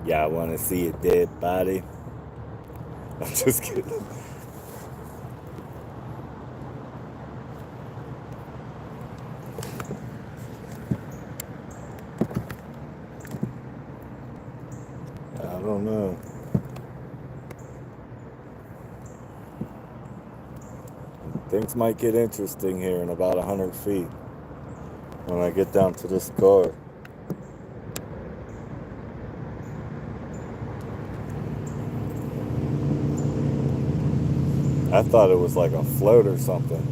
Yeah, I want to see a dead body. I'm just kidding. I don't know. Things might get interesting here in about 100 feet when I get down to this car. I thought it was like a float or something.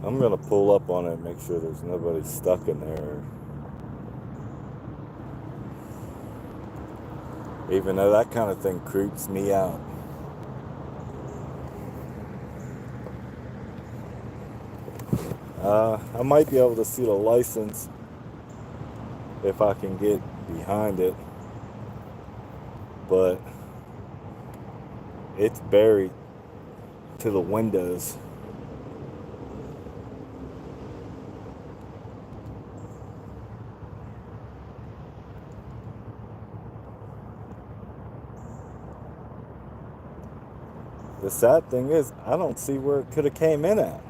I'm gonna pull up on it, make sure there's nobody stuck in there. Even though that kind of thing creeps me out. I might be able to see the license if I can get behind it, but it's buried to the windows. The sad thing is, I don't see where it could have came in at.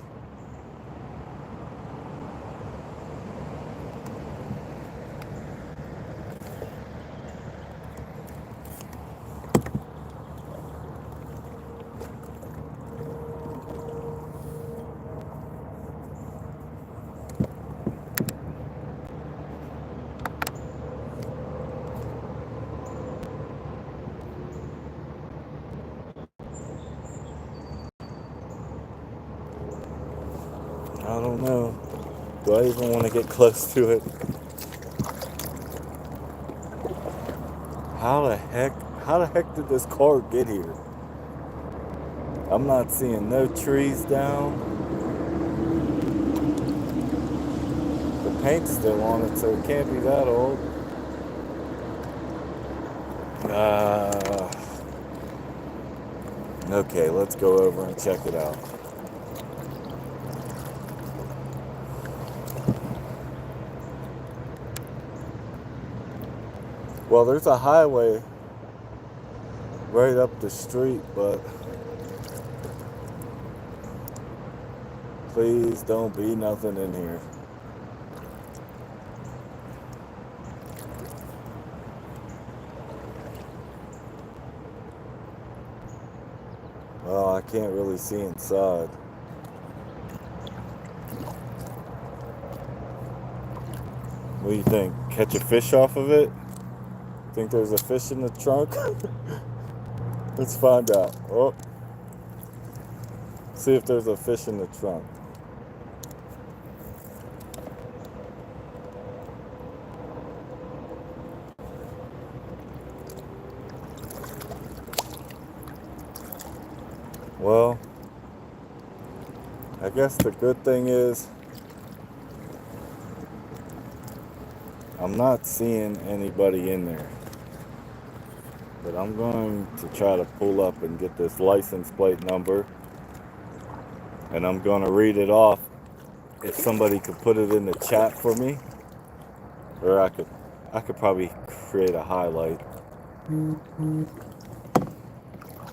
I don't know. Do I even want to get close to it? How the heck did this car get here? I'm not seeing no trees down. The paint's still on it, so it can't be that old. Okay, let's go over and check it out. Well, there's a highway right up the street, but please don't be nothing in here. Well, I can't really see inside. What do you think? Catch a fish off of it? Think there's a fish in the trunk? Let's find out. Oh, see if there's a fish in the trunk. Well, I guess the good thing is I'm not seeing anybody in there. But I'm going to try to pull up and get this license plate number. And I'm going to read it off. If somebody could put it in the chat for me. Or I could probably create a highlight.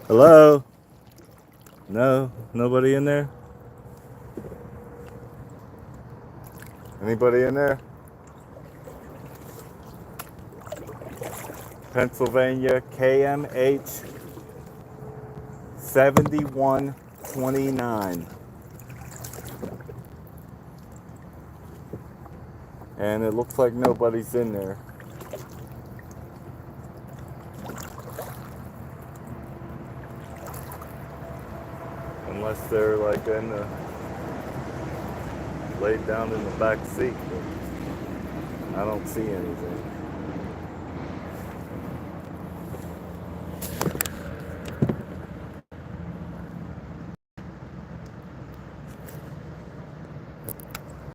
Hello? No? Nobody in there? Anybody in there? Pennsylvania KMH 7129. And it looks like nobody's in there. Unless they're like in the laid down in the back seat. But I don't see anything.